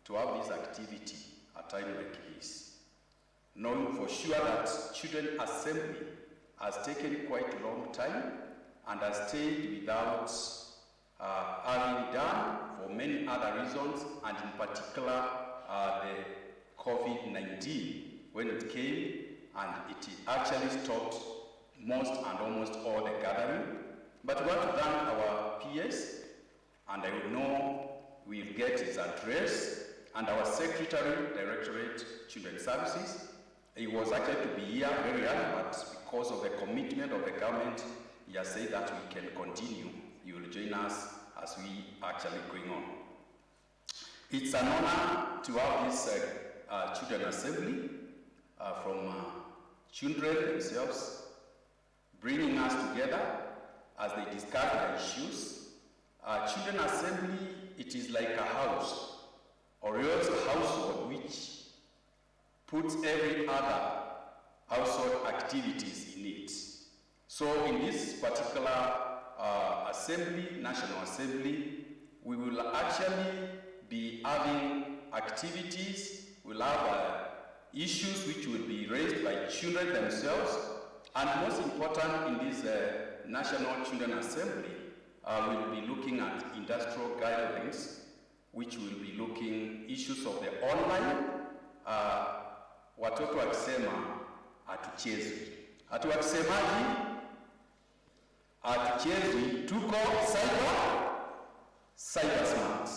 to have this activity at a time like this, knowing for sure that Children Assembly has taken quite a long time and has stayed without having done for many other reasons, and in particular the COVID-19 when it came, and it actually stopped most and almost all the gathering. But we want to thank our PS, and I know we'll get his address, and our Secretary, Directorate Children's Services. He was actually to be here very early, but because of the commitment of the government, he has said that we can continue. He will join us as we actually going on. It's an honor to have this Children Assembly from children themselves, bringing us together as they discuss the issues. Children Assembly, it is like a house, or else a household which puts every other household activities in it. So in this particular assembly, National Assembly, we will actually be having activities, we'll have issues which will be raised by children themselves, and most important in this National Children Assembly, we'll be looking at industrial guidelines, which will be looking issues of the online. Watoto wakisema hatuchezwi. Hatuwakisemaji? Hatuchezwi, tuko cyber smart.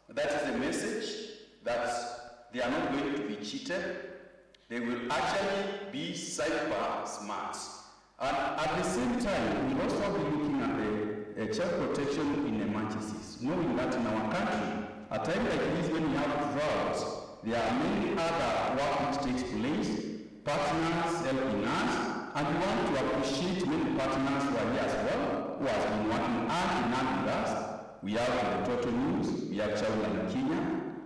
That is the message, that they are not going to be cheated. They will actually be cyber smart. And at the same time, we'll also be looking at the child protection in emergencies, knowing that in our country, at a time like this when we have droughts, there are many other work which takes place, partners helping us, and we want to appreciate many partners who are here as well, who have been working hand in hand with us. We have the Total News, we have Child Kenya,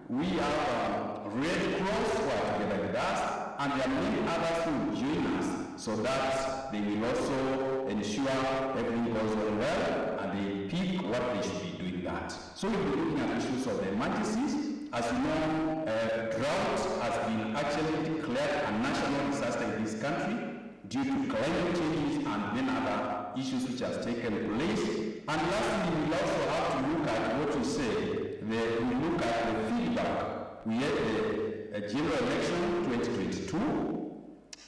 we have Red Cross who are together with us, and there are many others who will join us, so that they will also ensure everything goes on well, and they pick what they should be doing that. So we'll be looking at issues of the emergencies. As you know, drought has been actually declared a national disaster in this country due to climate changes and many other issues which has taken place. And lastly, we also have to look at what you say. We look at the feedback. We had a general election 2022,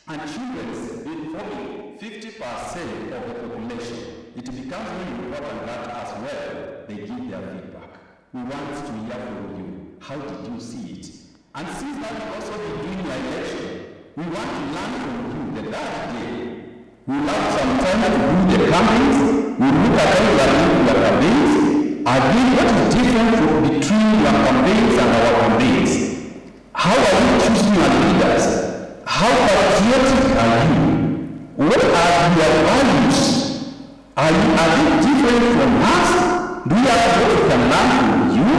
and children have been forming 50% of the population. It becomes very important that as well they give their feedback. We want to hear from you. How did you see it? And since that we also be doing the election, we want to learn from you that day. We have some time to do the campaigns. We look at how you are doing your campaigns. Again, what is different between your campaigns and our campaigns? How are you choosing your leaders? How patriotic are you? What are your values? Are they different from us? Do we have what we can learn from you?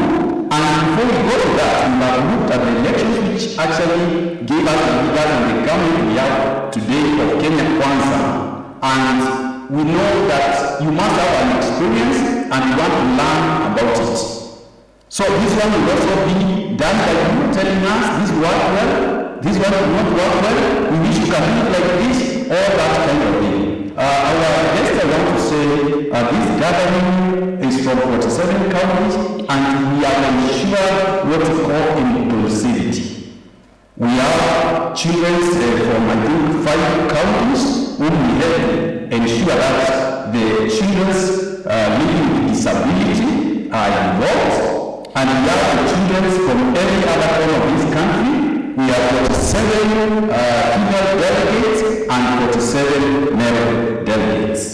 And before we go to that, we have looked at the elections which actually gave us the leaders and the government we have today of Kenya Kwanza. And we know that you must have an experience and you want to learn about it. So this one will also be done by you telling us this worked well, this one will not work well, we wish you can do it like this, all that kind of thing. Our guest, I want to say, this gathering is from 47 counties, and we are ensured what we call inclusivity. We have children from, I think, 5 counties whom we have ensure that the children living with disability are involved, and we have the children from every other corner of this country. We have 47 female delegates and 47 male delegates.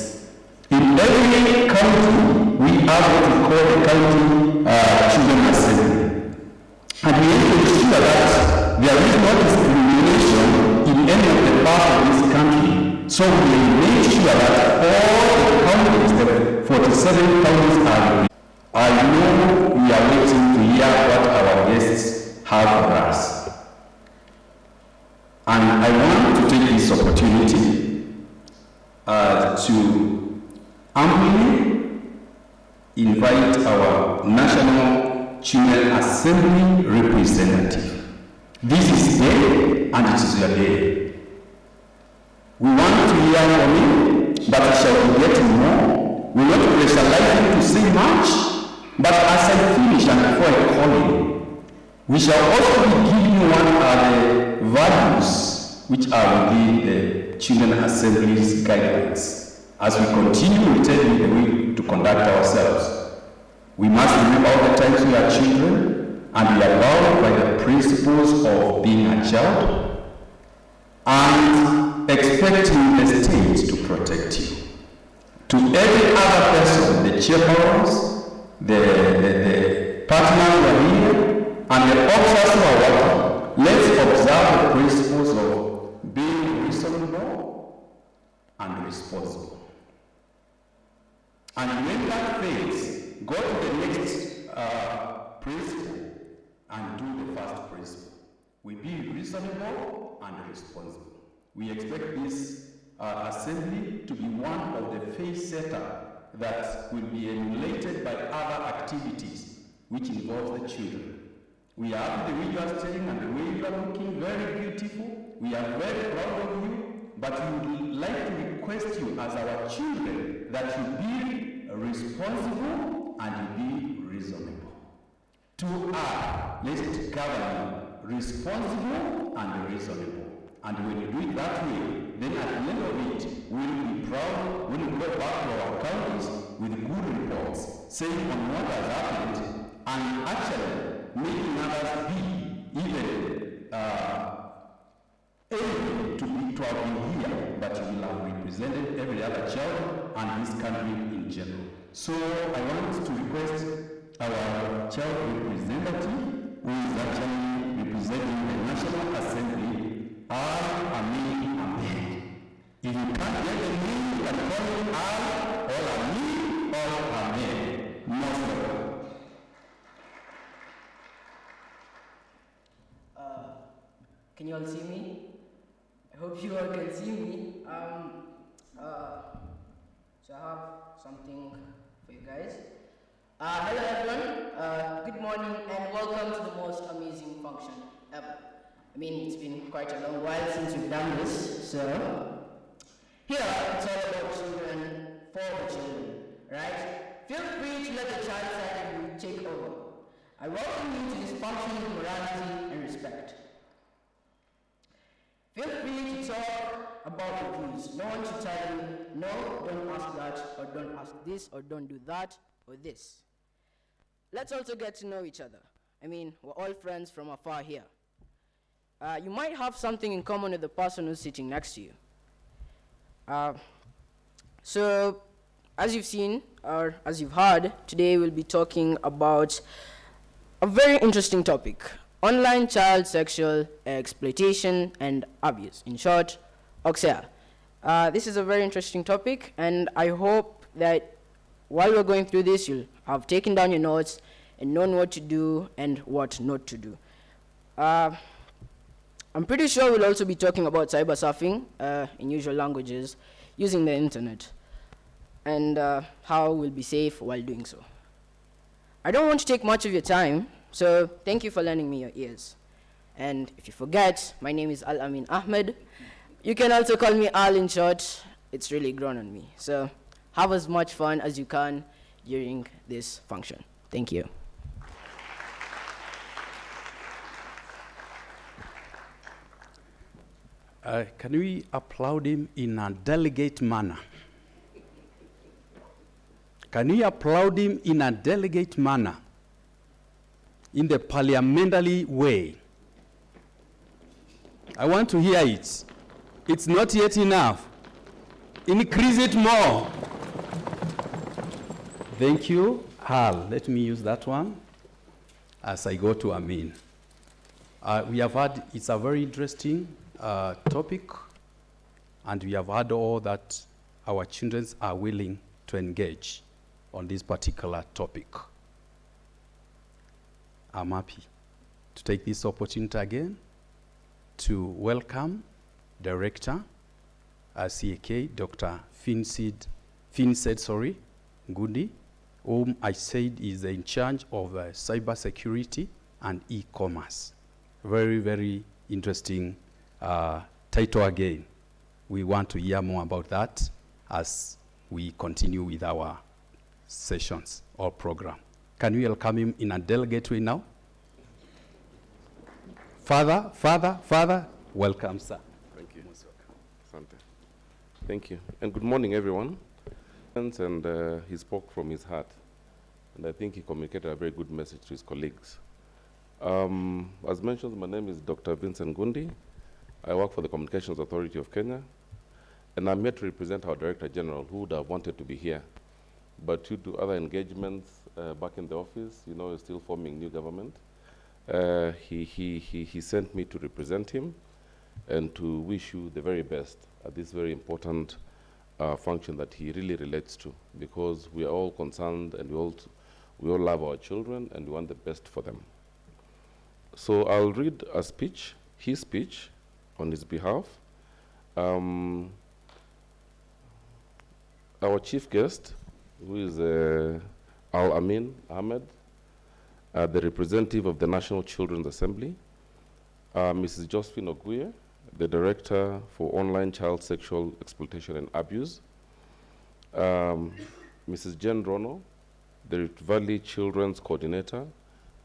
In every county, we have what we call the county children assembly. And we have to ensure that there is no discrimination in any of the parts of this country. So we make sure that all the counties, the 47 counties are. I know we are waiting to hear what our guests have for us. And I want to take this opportunity to humbly invite our National Children Assembly representative. This is day and it is your day. We want to hear from you, but we shall be getting more. We will not pressurize you to say much, but as I finish and before I call you, we shall also be giving you one of the values which are within the Children Assembly's guidelines. As we continue, we tell you the way to conduct ourselves. We must remember all the times we are children, and we are bound by the principles of being a child and expecting the state to protect you. To every other person, the chaperones, the partners who are here, and the officers who are working, let's observe the principles of being reasonable and responsible. And when that fails, go to the next principle and do the first principle. We be reasonable and responsible. We expect this assembly to be one of the phase setup that will be emulated by other activities which involve the children. We are happy the way you are staying and the way you are looking, very beautiful. We are very proud of you, but we would like to request you as our children that you be responsible and you be reasonable. To our, let's govern responsible and reasonable. And when you do it that way, then at the end of it, we'll be proud, we'll go back to our counties with good reports, saying on what has happened, and actually making others be even able to have been here, but you will have represented every other child and this country in general. So I want to request our child representative, who is actually representing the National Assembly, Amen. If you can't get the name, you can call him Al, or Amin, or Amen. Most welcome. Can you all see me? I hope you all can see me. So I have something for you guys. Hello everyone, good morning and welcome to the most amazing function ever. I mean, it's been quite a long while since we've done this, so here it's all about children for the children, right? Feel free to let the child side of you take over. I welcome you to this function with morality and respect. Feel free to talk about your views. No one should tell you, no, don't ask that, or don't ask this, or don't do that, or this. Let's also get to know each other. I mean, we're all friends from afar here. You might have something in common with the person who's sitting next to you. So, as you've seen, or as you've heard, today we'll be talking about a very interesting topic: online child sexual exploitation and abuse. In short, OXEA. This is a very interesting topic, and I hope that while we're going through this, you'll have taken down your notes and known what to do and what not to do. I'm pretty sure we'll also be talking about cybersurfing in usual languages using the internet and how we'll be safe while doing so. I don't want to take much of your time, so thank you for lending me your ears. And if you forget, my name is Al-Amin Ahmed. You can also call me Al in short. It's really grown on me. So have as much fun as you can during this function. Thank you. Can we applaud him in a delegate manner? Can we applaud him in a delegate manner? In the parliamentary way? I want to hear it. It's not yet enough. Increase it more. Thank you. Hal, let me use that one as I go to Amin. We have had, it's a very interesting topic, and we have heard all that our children are willing to engage on this particular topic. I'm happy to take this opportunity again to welcome Director CAK, Dr. Finsed Ngundi, whom I said is in charge of cyber security and e-commerce. Very, very interesting title again. We want to hear more about that as we continue with our sessions or program. Can we welcome him in a delegate way now? Father, welcome, sir. Thank you. Asante. Thank you. And good morning, everyone. And he spoke from his heart. And I think he communicated a very good message to his colleagues. As mentioned, my name is Dr. Vincent Gundi. I work for the Communications Authority of Kenya. And I'm here to represent our Director General, who would have wanted to be here. But due to other engagements back in the office, you know, he's still forming new government. He sent me to represent him and to wish you the very best at this very important function that he really relates to, because we are all concerned and we all love our children and we want the best for them. So I'll read a speech, his speech, on his behalf. Our chief guest, who is Al-Amin Ahmed, the representative of the National Children's Assembly, Mrs. Josephine Oguye, the Director for Online Child Sexual Exploitation and Abuse, Mrs. Jen Rono, the Rift Valley Children's Coordinator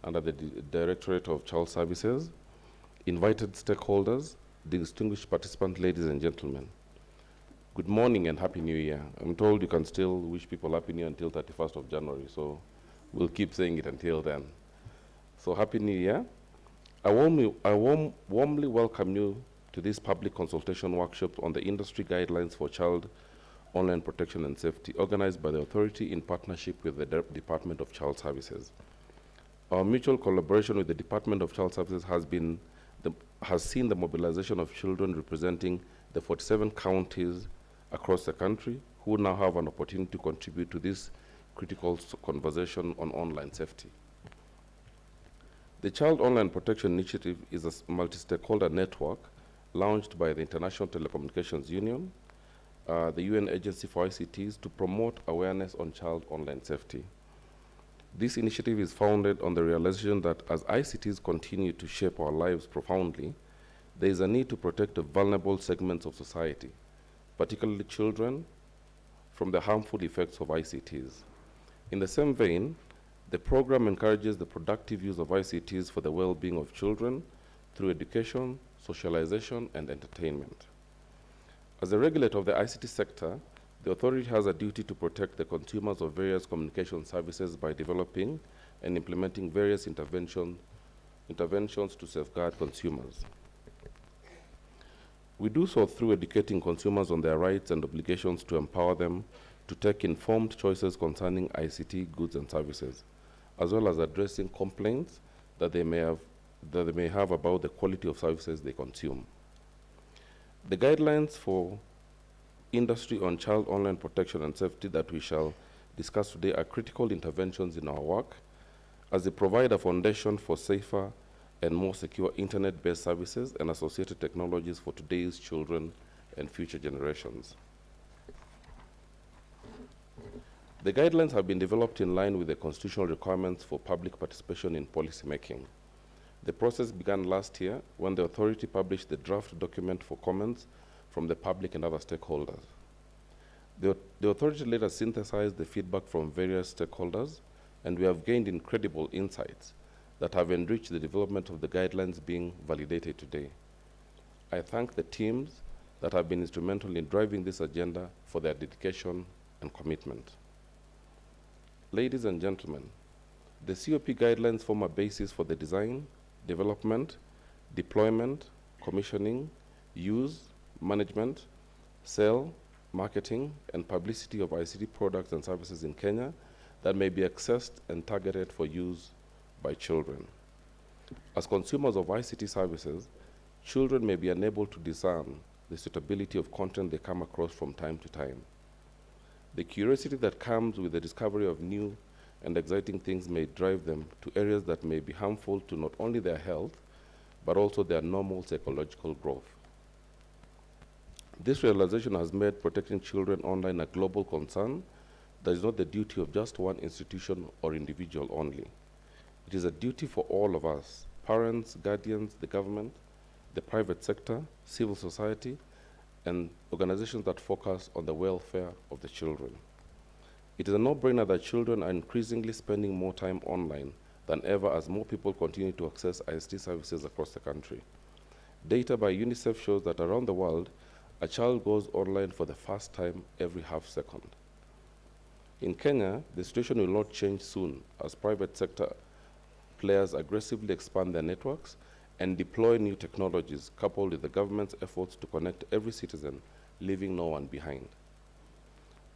under the Directorate of Child Services, invited stakeholders, distinguished participants, ladies and gentlemen. Good morning and Happy New Year. I'm told you can still wish people Happy New Year until 31st of January, so we'll keep saying it until then. So Happy New Year. I warmly welcome you to this public consultation workshop on the industry guidelines for child online protection and safety, organized by the authority in partnership with the Department of Child Services. Our mutual collaboration with the Department of Child Services has seen the mobilization of children representing the 47 counties across the country who now have an opportunity to contribute to this critical conversation on online safety. The Child Online Protection Initiative is a multi-stakeholder network launched by the International Telecommunications Union, the UN Agency for ICTs, to promote awareness on child online safety. This initiative is founded on the realization that as ICTs continue to shape our lives profoundly, there is a need to protect the vulnerable segments of society, particularly children, from the harmful effects of ICTs. In the same vein, the program encourages the productive use of ICTs for the well-being of children through education, socialization, and entertainment. As a regulator of the ICT sector, the authority has a duty to protect the consumers of various communication services by developing and implementing various interventions to safeguard consumers. We do so through educating consumers on their rights and obligations to empower them to take informed choices concerning ICT goods and services, as well as addressing complaints that they may have about the quality of services they consume. The guidelines for industry on child online protection and safety that we shall discuss today are critical interventions in our work, as they provide a foundation for safer and more secure internet-based services and associated technologies for today's children and future generations. The guidelines have been developed in line with the constitutional requirements for public participation in policy making. The process began last year when the authority published the draft document for comments from the public and other stakeholders. The authority later synthesized the feedback from various stakeholders, and we have gained incredible insights that have enriched the development of the guidelines being validated today. I thank the teams that have been instrumental in driving this agenda for their dedication and commitment. Ladies and gentlemen, the COP guidelines form a basis for the design, development, deployment, commissioning, use, management, sale, marketing, and publicity of ICT products and services in Kenya that may be accessed and targeted for use by children. As consumers of ICT services, children may be unable to discern the suitability of content they come across from time to time. The curiosity that comes with the discovery of new and exciting things may drive them to areas that may be harmful to not only their health, but also their normal psychological growth. This realization has made protecting children online a global concern that is not the duty of just one institution or individual only. It is a duty for all of us, parents, guardians, the government, the private sector, civil society, and organizations that focus on the welfare of the children. It is a no-brainer that children are increasingly spending more time online than ever as more people continue to access ICT services across the country. Data by UNICEF shows that around the world, a child goes online for the first time every half second. In Kenya, the situation will not change soon as private sector players aggressively expand their networks and deploy new technologies coupled with the government's efforts to connect every citizen, leaving no one behind.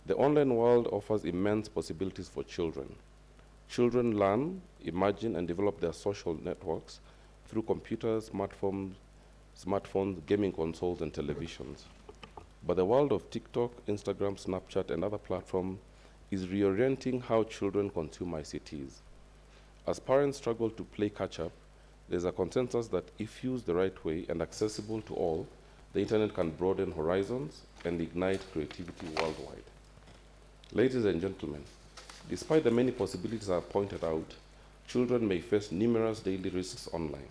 The online world offers immense possibilities for children. Children learn, imagine, and develop their social networks through computers, smartphones, gaming consoles, and televisions. But the world of TikTok, Instagram, Snapchat, and other platforms is reorienting how children consume ICTs. As parents struggle to play catch-up, there's a consensus that if used the right way and accessible to all, the internet can broaden horizons and ignite creativity worldwide. Ladies and gentlemen, despite the many possibilities I've pointed out, children may face numerous daily risks online.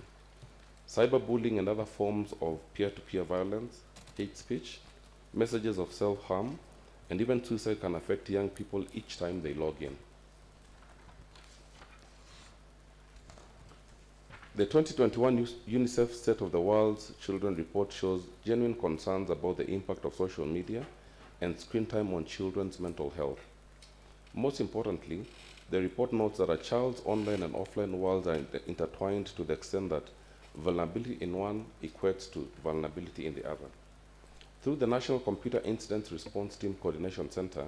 Cyberbullying and other forms of peer-to-peer violence, hate speech, messages of self-harm, and even suicide can affect young people each time they log in. The 2021 UNICEF State of the World's Children report shows genuine concerns about the impact of social media and screen time on children's mental health. Most importantly, the report notes that a child's online and offline worlds are intertwined to the extent that vulnerability in one equates to vulnerability in the other. Through the National Computer Incident Response Team Coordination Center,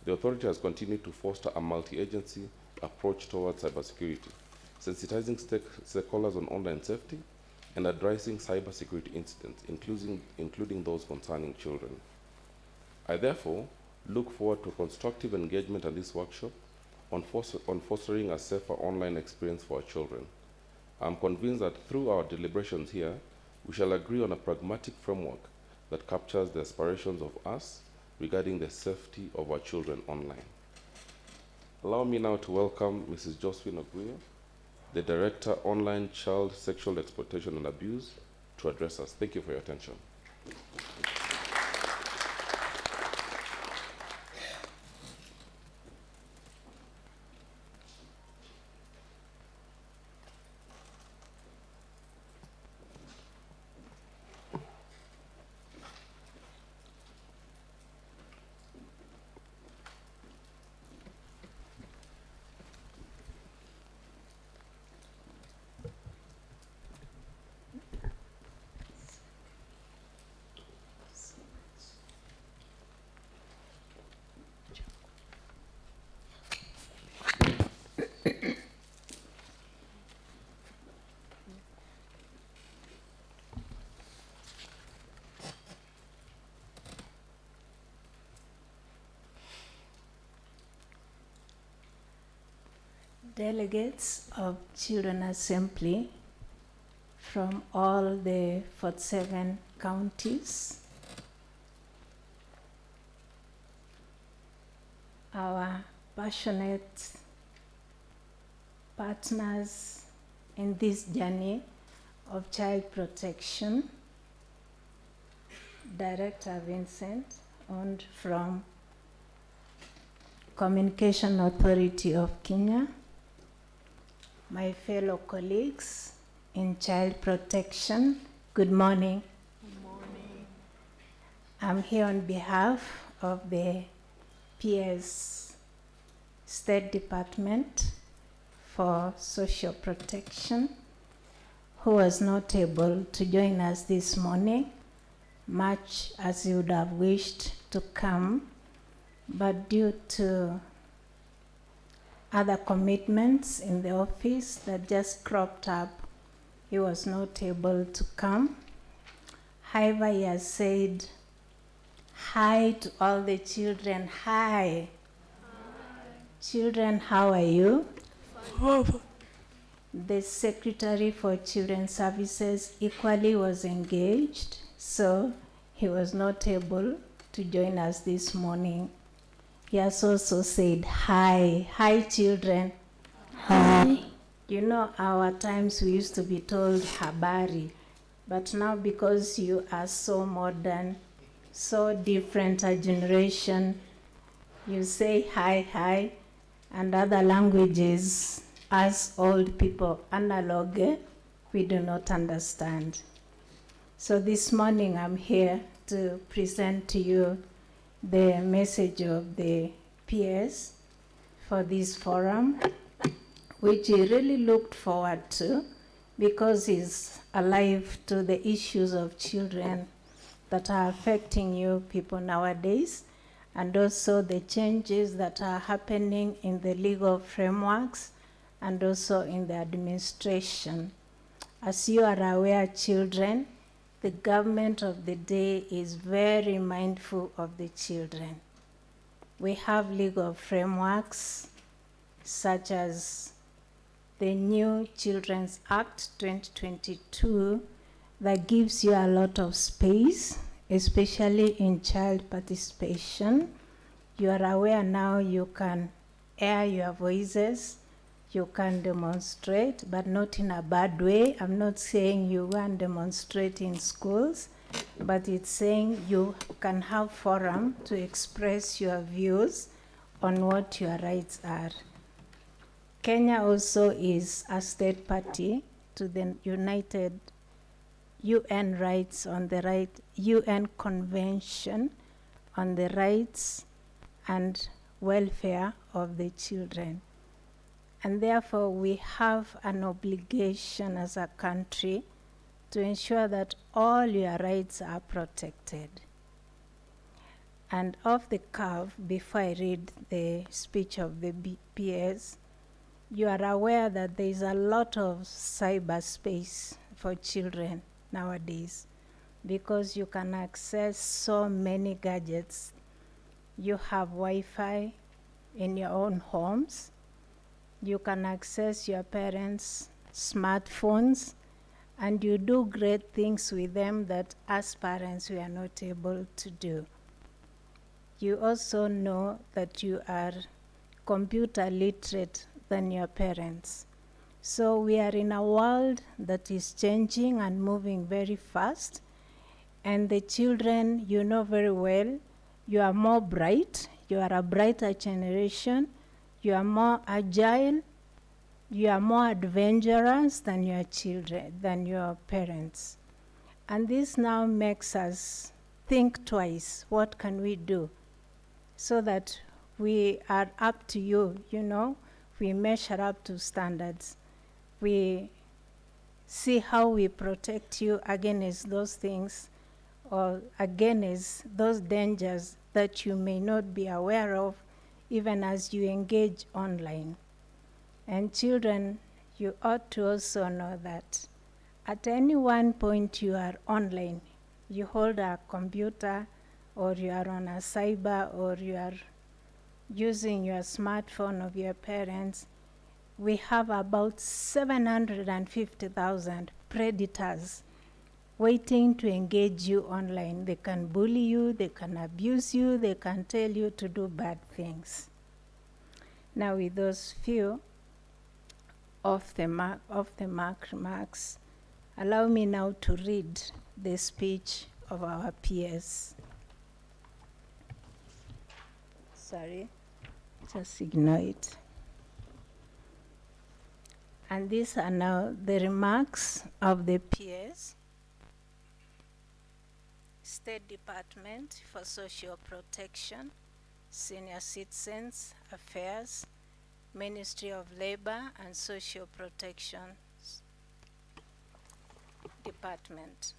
the authority has continued to foster a multi-agency approach towards cybersecurity, sensitizing stakeholders on online safety and addressing cybersecurity incidents, including those concerning children. I therefore look forward to constructive engagement at this workshop on fostering a safer online experience for our children. I'm convinced that through our deliberations here, we shall agree on a pragmatic framework that captures the aspirations of us regarding the safety of our children online. Allow me now to welcome Mrs. Josephine Oguyo, the Director, Online Child Sexual Exploitation and Abuse, to address us. Thank you for your attention. Delegates of Children Assembly from all the 47 counties, our passionate partners in this journey of child protection, Director Vincent, and from Communication Authority of Kenya, my fellow colleagues in child protection, good morning. Good morning. I'm here on behalf of the PS State Department for Social Protection, who was not able to join us this morning, much as he would have wished to come, but due to other commitments in the office that just cropped up, he was not able to come. However, he has said hi to all the children. Hi. Hi. Children, how are you? Fine. The Secretary for Children's Services equally was engaged, so he was not able to join us this morning. He has also said hi. Hi, children. Hi. You know, our times we used to be told habari, but now because you are so modern, so different a generation, you say hi, and other languages, as old people, analog, we do not understand. So this morning I'm here to present to you the message of the peers for this forum, which he really looked forward to because he's alive to the issues of children that are affecting you people nowadays, and also the changes that are happening in the legal frameworks and also in the administration. As you are aware, children, the government of the day is very mindful of the children. We have legal frameworks such as the new Children's Act 2022 that gives you a lot of space, especially in child participation. You are aware now you can air your voices, you can demonstrate, but not in a bad way. I'm not saying you go and demonstrate in schools, but it's saying you can have forum to express your views on what your rights are. Kenya also is a state party to the United UN rights on the right, UN Convention on the Rights and Welfare of the Children. And therefore we have an obligation as a country to ensure that all your rights are protected. And off the cuff, before I read the speech of the BPS, you are aware that there is a lot of cyberspace for children nowadays because you can access so many gadgets. You have Wi-Fi in your own homes. You can access your parents' smartphones, and you do great things with them that as parents we are not able to do. You also know that you are computer literate than your parents. So we are in a world that is changing and moving very fast, and the children, you know very well, you are more bright, you are a brighter generation, you are more agile, you are more adventurous than your children, than your parents. And this now makes us think twice, what can we do? So that we are up to you, you know, we measure up to standards. We see how we protect you against those things or against those dangers that you may not be aware of even as you engage online. And children, you ought to also know that at any one point you are online, you hold a computer or you are on a cyber or you are using your smartphone of your parents, we have about 750,000 predators waiting to engage you online. They can bully you, they can abuse you, they can tell you to do bad things. Now with those few off the mark remarks, allow me now to read the speech of our peers. Sorry, just ignore it. And these are now the remarks of the peers. State Department for Social Protection, Senior Citizens Affairs, Ministry of Labor and Social Protection Department.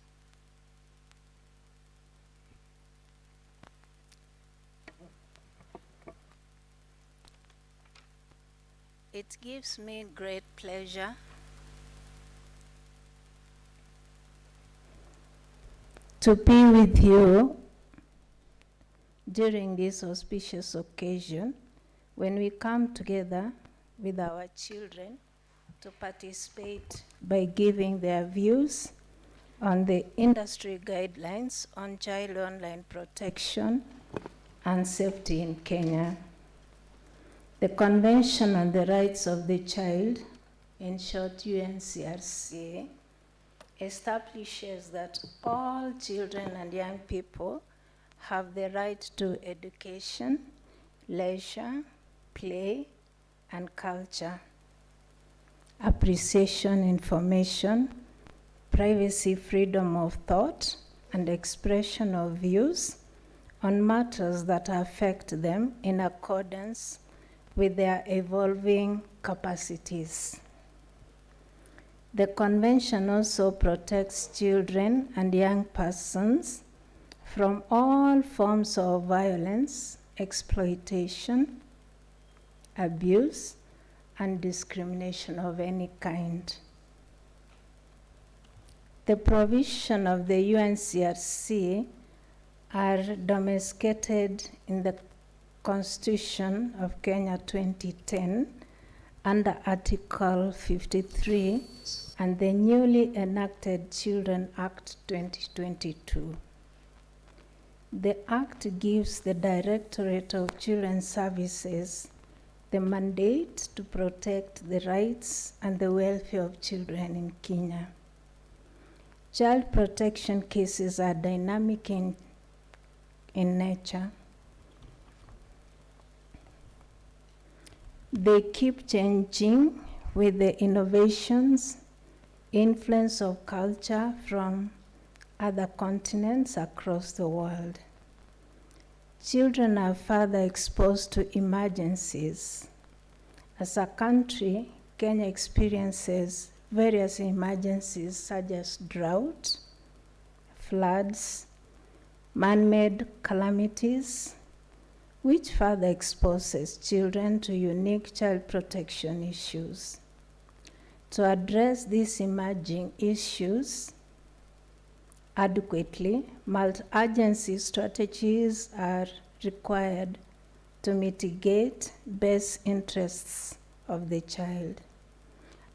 It gives me great pleasure to be with you during this auspicious occasion when we come together with our children to participate by giving their views on the industry guidelines on child online protection and Safety in Kenya. The Convention on the Rights of the Child, in short UNCRC, establishes that all children and young people have the right to education, leisure, play, and culture, appreciation, information, privacy, freedom of thought, and expression of views on matters that affect them in accordance with their evolving capacities. The Convention also protects children and young persons from all forms of violence, exploitation, abuse, and discrimination of any kind. The provision of the UNCRC are domesticated in the Constitution of Kenya 2010 under Article 53 and the newly enacted Children Act 2022. The Act gives the Directorate of Children's Services the mandate to protect the rights and the welfare of children in Kenya. Child protection cases are dynamic in nature. They keep changing with the innovations, influence of culture from other continents across the world. Children are further exposed to emergencies. As a country, Kenya experiences various emergencies such as drought, floods, man-made calamities, which further exposes children to unique child protection issues. To address these emerging issues adequately, multi-agency strategies are required to mitigate best interests of the child.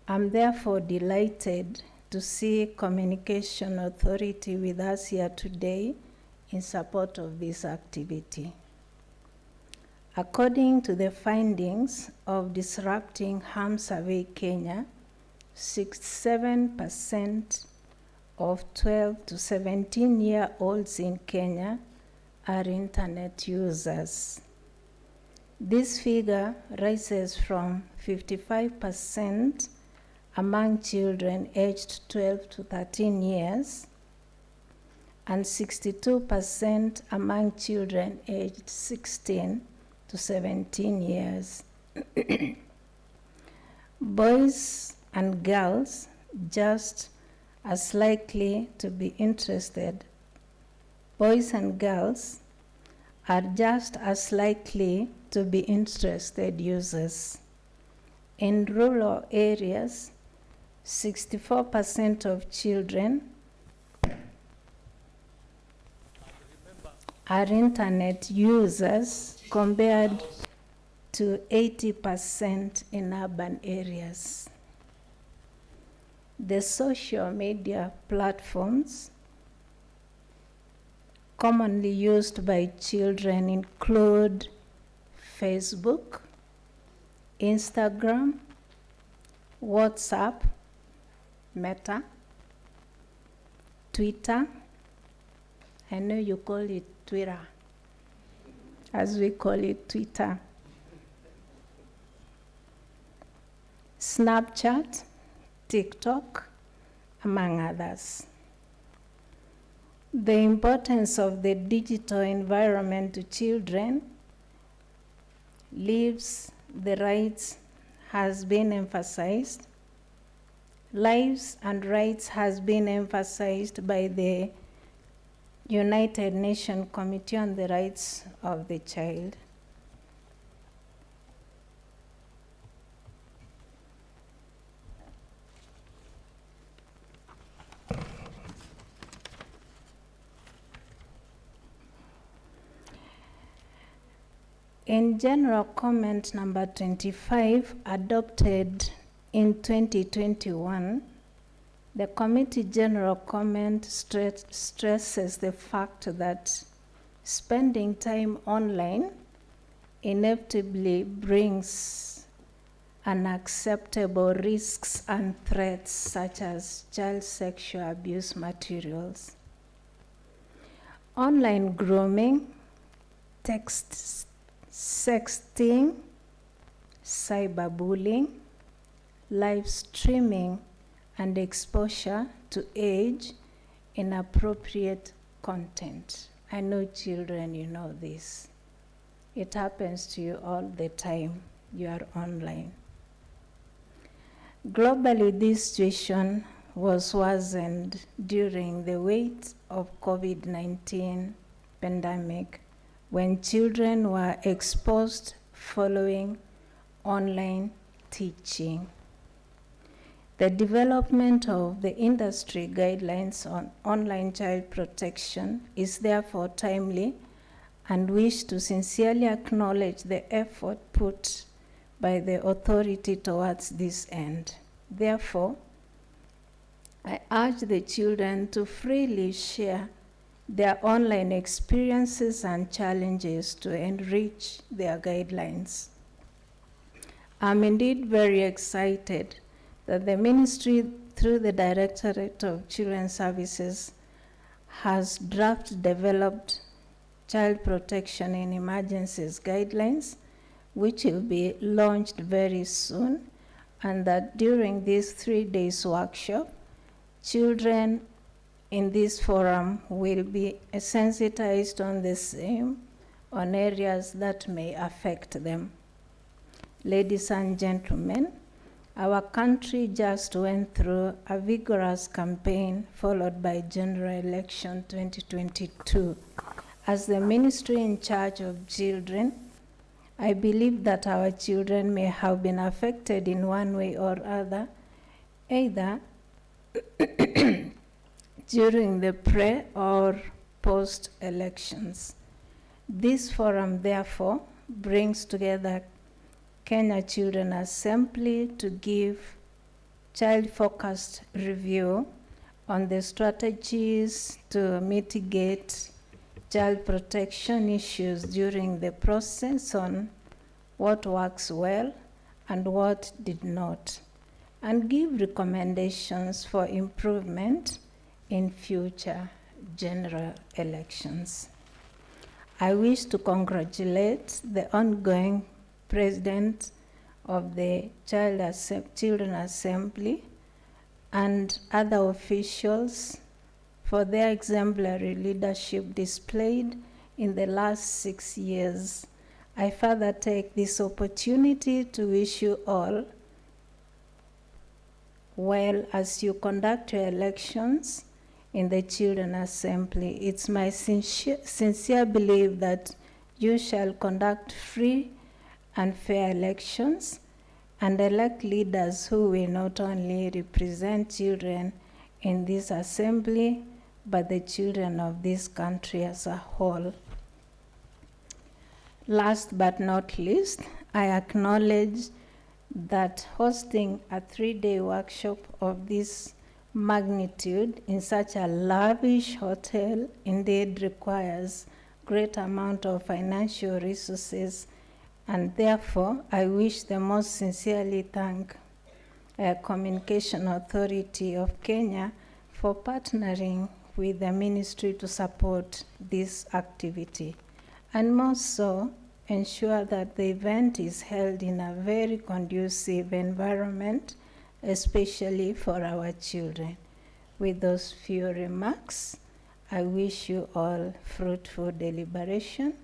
I'm therefore delighted to see Communication Authority with us here today in support of this activity. According to the findings of Disrupting Harm Survey Kenya, 67% of 12 to 17-year-olds in Kenya are internet users. This figure rises from 55% among children aged 12 to 13 years and 62% among children aged 16 to 17 years. Boys and girls just as likely to be interested. Boys and girls are just as likely to be interested users. In rural areas, 64% of children are internet users compared to 80% in urban areas. The social media platforms commonly used by children include Facebook, Instagram, WhatsApp, Meta, Twitter. I know you call it Twitter, as we call it Twitter. Snapchat, TikTok, among others. The importance of the digital environment to children lives, the rights has been emphasized. Lives and rights has been emphasized by the United Nations Committee on the Rights of the Child. In General Comment number 25, adopted in 2021, the Committee General Comment stresses the fact that spending time online inevitably brings unacceptable risks and threats such as child sexual abuse materials. Online grooming, text sexting, cyberbullying, live streaming, and exposure to age inappropriate content. I know children, you know this. It happens to you all the time. You are online. Globally, this situation was worsened during the weight of COVID-19 pandemic, when children were exposed following online teaching. The development of the industry guidelines on online child protection is therefore timely, and wish to sincerely acknowledge the effort put by the authority towards this end. Therefore, I urge the children to freely share their online experiences and challenges to enrich their guidelines. I'm indeed very excited that the ministry, through the Directorate of Children's Services, has developed Child Protection in Emergencies guidelines, which will be launched very soon, and that during this 3 days workshop, children in this forum will be sensitized on the same, on areas that may affect them. Ladies and gentlemen, our country just went through a vigorous campaign followed by General Election 2022. As the ministry in charge of children, I believe that our children may have been affected in one way or other, either during the pre or post elections. This forum, therefore, brings together Kenya Children Assembly to give child-focused review on the strategies to mitigate child protection issues during the process, on what works well and what did not, and give recommendations for improvement in future general elections. I wish to congratulate the ongoing President of the Children Assembly and other officials for their exemplary leadership displayed in the last 6 years. I further take this opportunity to wish you all well as you conduct your elections in the Children Assembly. It's my sincere belief that you shall conduct free and fair elections and elect leaders who will not only represent children in this assembly, but the children of this country as a whole. Last but not least, I acknowledge that hosting a 3-day workshop of this magnitude in such a lavish hotel indeed requires great amount of financial resources, and therefore I wish the most sincerely thank Communication Authority of Kenya for partnering with the ministry to support this activity, and more so ensure that the event is held in a very conducive environment, especially for our children. With those few remarks, I wish you all fruitful deliberation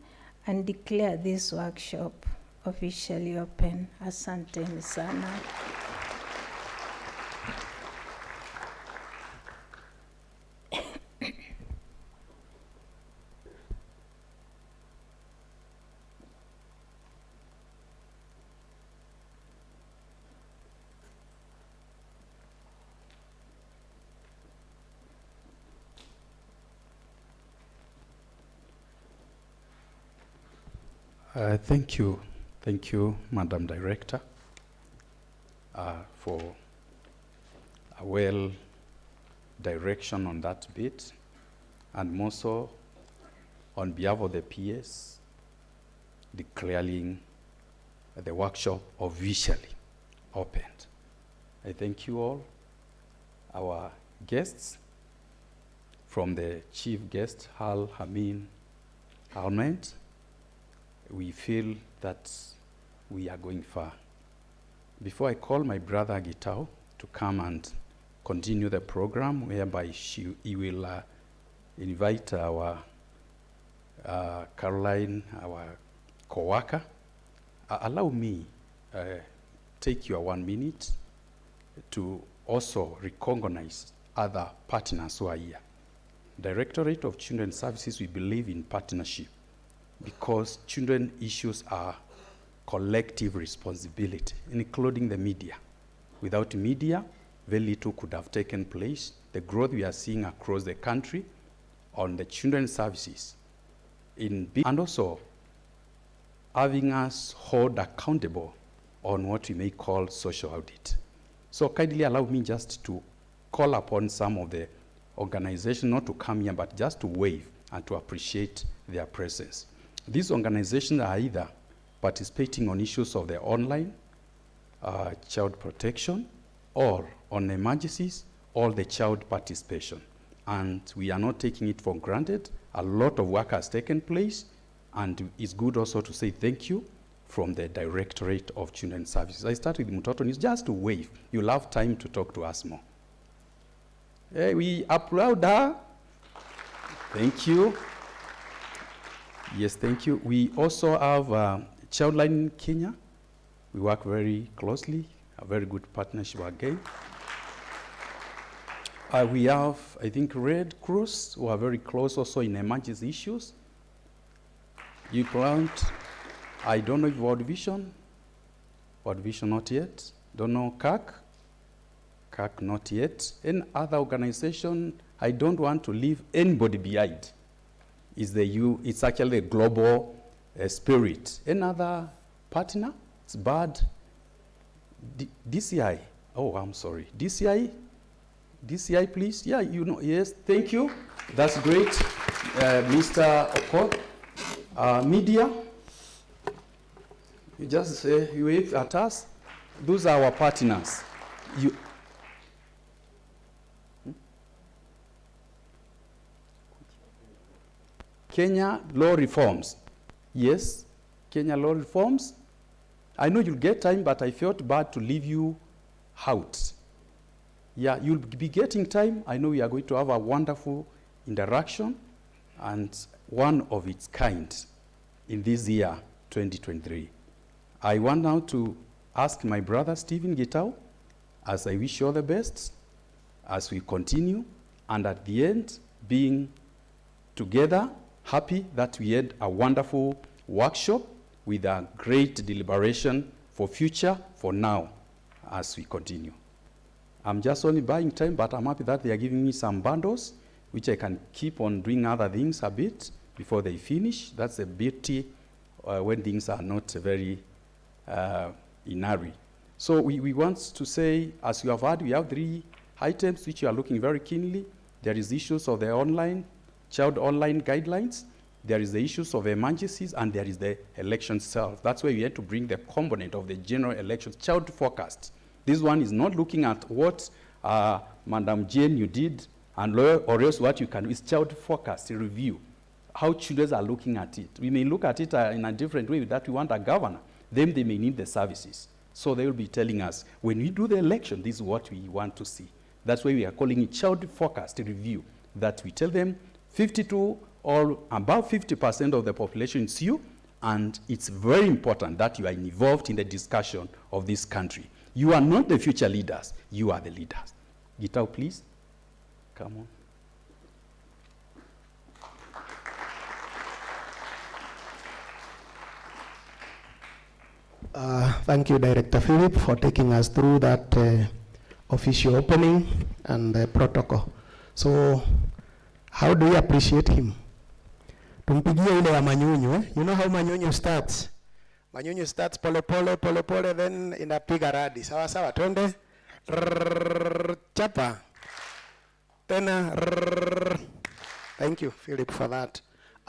and declare this workshop officially open. Asanteni sana. Thank you, Madam Director, for a well direction on that bit, and more so on behalf of the PS, declaring the workshop officially opened. I thank you all, our guests, from the chief guest, Hal Hamin Alment. We feel that we are going far. Before I call my brother Gitao to come and continue the program, whereby he will invite our Caroline, our co-worker, allow me take your 1 minute to also recognize other partners who are here. Directorate of Children Services, we believe in partnership because children issues are collective responsibility, including the media. Without media, very little could have taken place. The growth we are seeing across the country on the children's services, and also having us hold accountable on what we may call social audit. So kindly allow me just to call upon some of the organizations not to come here, but just to wave and to appreciate their presence. These organizations are either participating on issues of the online, child protection, or on emergencies, or the child participation. And we are not taking it for granted. A lot of work has taken place, and it's good also to say thank you from the Directorate of Children's Services. I start with Mutoto, and it's just to wave. You'll have time to talk to us more. Hey, we applaud her. Thank you. Yes, thank you. We also have Childline in Kenya. We work very closely, a very good partnership again. We have, I think, Red Cross, who are very close also in emergency issues. You plant, I don't know if World Vision not yet. Don't know CAC not yet. Any other organization, I don't want to leave anybody behind. It's actually a global spirit. Another partner, it's bad. DCI, oh, I'm sorry. DCI, please. Yeah, you know, yes, thank you. That's great. Mr. Okot, media, you just say, you wave at us. Those are our partners. Kenya law reforms. Yes, Kenya law reforms. I know you'll get time, but I felt bad to leave you out. Yeah, you'll be getting time. I know we are going to have a wonderful interaction and one of its kind in this year, 2023. I want now to ask my brother, Stephen Gitao, as I wish you all the best, as we continue, and at the end, being together, happy that we had a wonderful workshop with a great deliberation for future, for now, as we continue. I'm just only buying time, but I'm happy that they are giving me some bundles, which I can keep on doing other things a bit before they finish. That's the beauty when things are not very in a hurry. So we want to say, as you have heard, we have 3 items which you are looking very keenly. There is issues of the online, child online guidelines. There is the issues of emergencies, and there is the election itself. That's why we had to bring the component of the general elections, child forecast. This one is not looking at what Madam Jane you did, and or else what you can do. It's child forecast, a review, how children are looking at it. We may look at it in a different way, that we want a governor. Then they may need the services. So they will be telling us, when we do the election, this is what we want to see. That's why we are calling it child forecast review, that we tell them 52 or about 50% of the population is you, and it's very important that you are involved in the discussion of this country. You are not the future leaders, you are the leaders. Gitao, please. Come on. Thank you, Director Philip, for taking us through that official opening and the protocol. So, how do you appreciate him? Tumpigie ile ya manyunyu, eh? You know how manyunyu starts? Manyunyu starts pole pole, pole pole, then inapiga radi. Sawa sawa, twende. Chapa. Tena. Thank you, Philip, for that.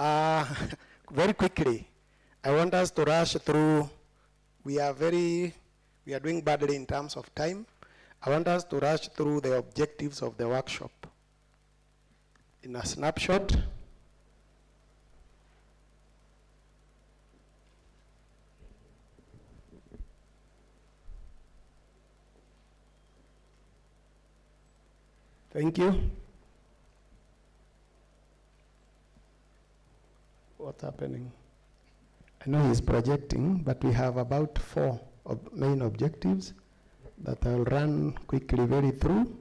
Very quickly, I want us to rush through. We are doing badly in terms of time. I want us to rush through the objectives of the workshop. In a snapshot, thank you. What's happening? I know he's projecting, but we have about 4 main objectives that I'll run quickly very through.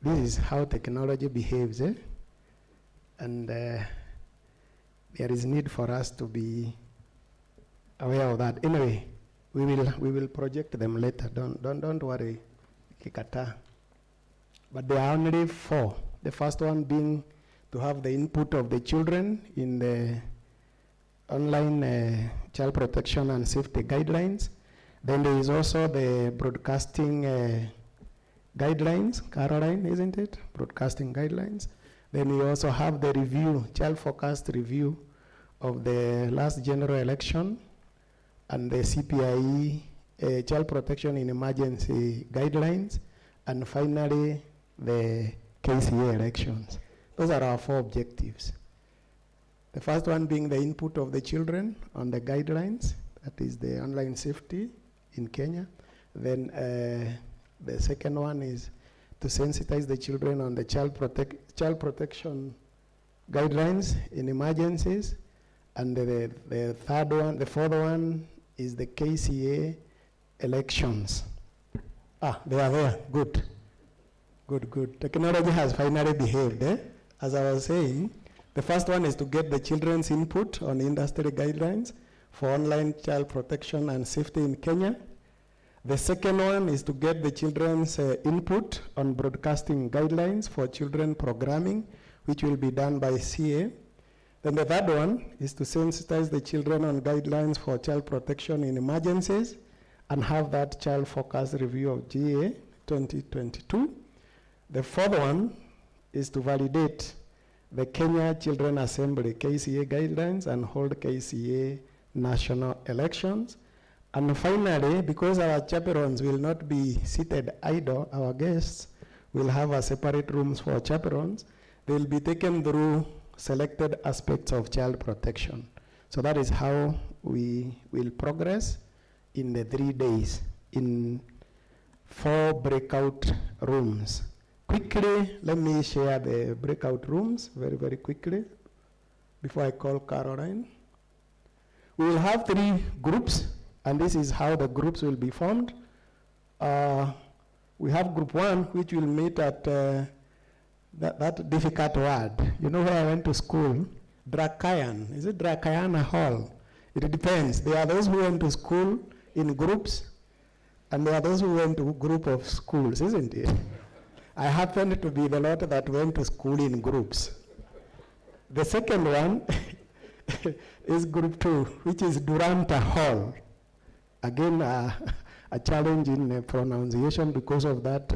This is how technology behaves, and there is need for us to be aware of that. Anyway, we will project them later. Don't worry, Kikata. But there are only 4. The first one being to have the input of the children in the online child protection and safety guidelines. Then there is also the broadcasting guidelines, Caroline, isn't it? Broadcasting guidelines. Then we also have the review, child-focused review of the last general election and the CPIE, child protection in emergency guidelines, and finally the KCA elections. Those are our 4 objectives. The first one being the input of the children on the guidelines, that is the online safety in Kenya. Then the second one is to sensitize the children on the child protection guidelines in emergencies. And the fourth one is the KCA elections. They are there, good. Good. Technology has finally behaved, As I was saying, the first one is to get the children's input on industry guidelines for online child protection and safety in Kenya. The second one is to get the children's input on broadcasting guidelines for children programming, which will be done by CA. Then the third one is to sensitize the children on guidelines for child protection in emergencies and have that child-focused review of GA 2022. The fourth one is to validate the Kenya Children Assembly KCA guidelines and hold KCA national elections. And finally, because our chaperones will not be seated idle, our guests will have a separate rooms for chaperones. They will be taken through selected aspects of child protection. So that is how we will progress in the 3 days in 4 breakout rooms. Quickly, let me share the breakout rooms very, very quickly before I call Caroline. We will have 3 groups, and this is how the groups will be formed. We have group 1, which will meet at that difficult word. You know where I went to school? Drakayan. Is it Drakayana Hall? It depends. There are those who went to school in groups, and there are those who went to a group of schools, isn't it? I happened to be the lot that went to school in groups. The second one is group 2, which is Duranta Hall. Again, a challenge in pronunciation because of that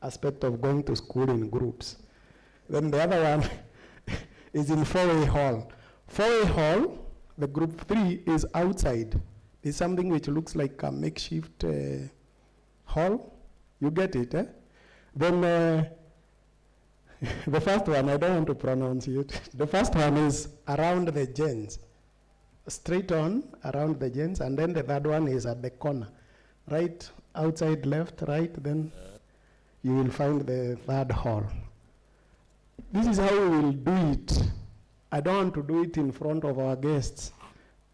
aspect of going to school in groups. Then the other one is in Four-Way Hall. Four-Way Hall, the group 3 is outside. It's something which looks like a makeshift hall. You get it, Then the first one, I don't want to pronounce it. The first one is around the gens, straight on around the gens, and then the third one is at the corner, right outside, left, right, then you will find the third hall. This is how we will do it. I don't want to do it in front of our guests.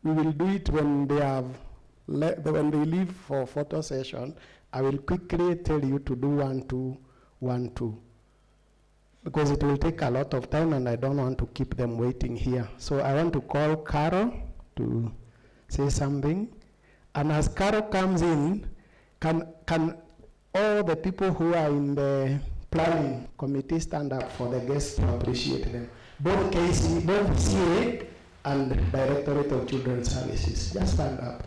We will do it when they have when they leave for photo session. I will quickly tell you to do 1, 2, 1, 2. Because it will take a lot of time and I don't want to keep them waiting here. So I want to call Carol to say something. And as Carol comes in, can all the people who are in the planning committee stand up for the guests to appreciate them? Both CA and Directorate of Children's Services. Just stand up.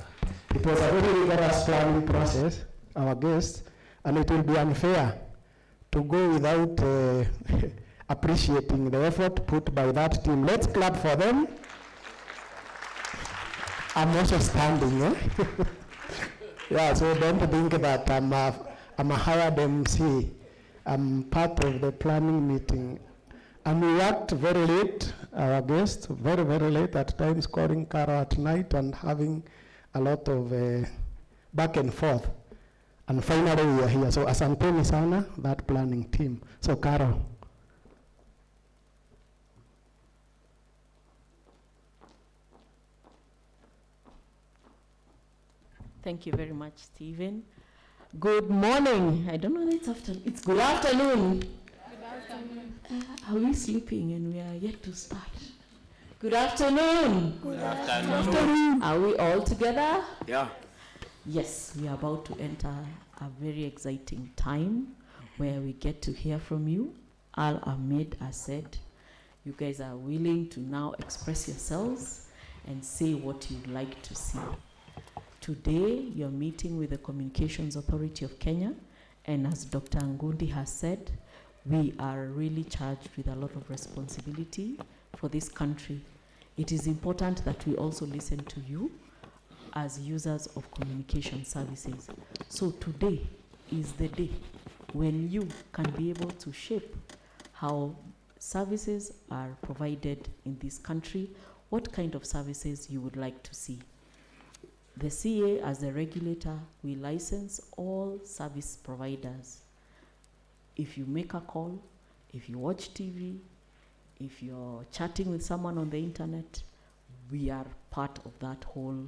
It was a very rigorous planning process, our guests, and it will be unfair to go without appreciating the effort put by that team. Let's clap for them. I'm also standing, eh? Yeah, so don't think that I'm a hired MC. I'm part of the planning meeting. And we worked very late, our guests, very, very late, at times calling Caro at night and having a lot of back and forth. And finally we are here. So asanteni sana, that planning team. So Caro. Thank you very much, Stephen. Good morning. I don't know if it's afternoon. It's good afternoon. Good afternoon. Are we sleeping and we are yet to start? Good afternoon. Good afternoon. Are we all together? Yeah. Yes, we are about to enter a very exciting time where we get to hear from you. Al Ahmed has said, you guys are willing to now express yourselves and say what you'd like to see. Today, you're meeting with the Communications Authority of Kenya, and as Dr. Ngundi has said, we are really charged with a lot of responsibility for this country. It is important that we also listen to you as users of communication services. So today is the day when you can be able to shape how services are provided in this country, what kind of services you would like to see. The CA, as the regulator, we license all service providers. If you make a call, if you watch TV, if you're chatting with someone on the internet, we are part of that whole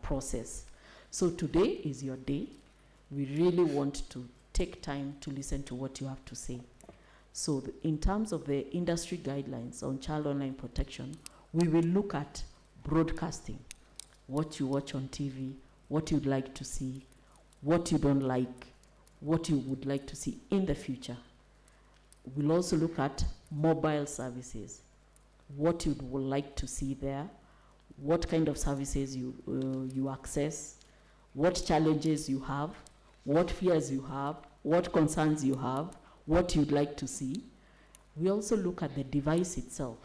process. So today is your day. We really want to take time to listen to what you have to say. So in terms of the industry guidelines on child online protection, we will look at broadcasting, what you watch on TV, what you'd like to see, what you don't like, what you would like to see in the future. We'll also look at mobile services, what you would like to see there, what kind of services you access, what challenges you have, what fears you have, what concerns you have, what you'd like to see. We also look at the device itself.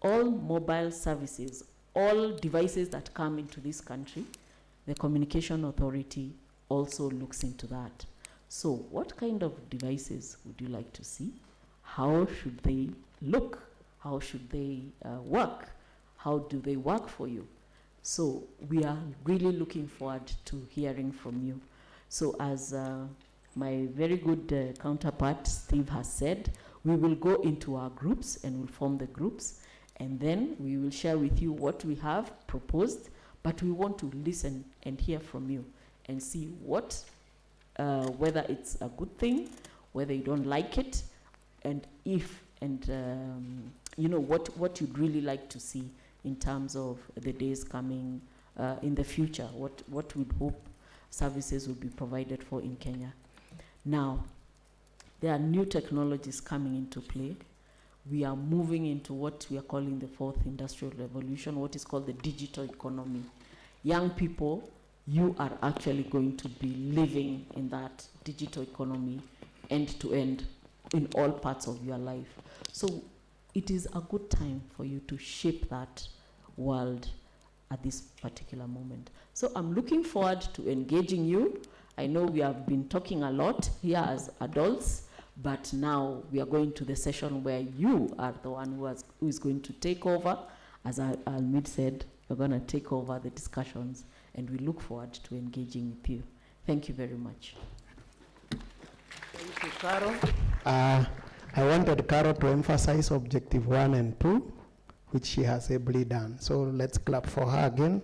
All mobile services, all devices that come into this country, the Communication Authority also looks into that. So what kind of devices would you like to see? How should they look? How should they work? How do they work for you? So we are really looking forward to hearing from you. So as my very good counterpart, Steve, has said, we will go into our groups and we'll form the groups. And then we will share with you what we have proposed, but we want to listen and hear from you and see what, whether it's a good thing, whether you don't like it, and if, and you know, what you'd really like to see in terms of the days coming in the future, what we'd hope services will be provided for in Kenya. Now, there are new technologies coming into play. We are moving into what we are calling the fourth industrial revolution, what is called the digital economy. Young people, you are actually going to be living in that digital economy end to end in all parts of your life. So it is a good time for you to shape that world at this particular moment. So I'm looking forward to engaging you. I know we have been talking a lot here as adults, but now we are going to the session where you are the one who is going to take over. As Almid said, you're going to take over the discussions, and we look forward to engaging with you. Thank you very much. Thank you, Caro. I wanted Caro to emphasize objective 1 and 2, which she has ably done. So let's clap for her again.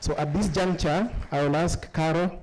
So at this juncture, I will ask Caro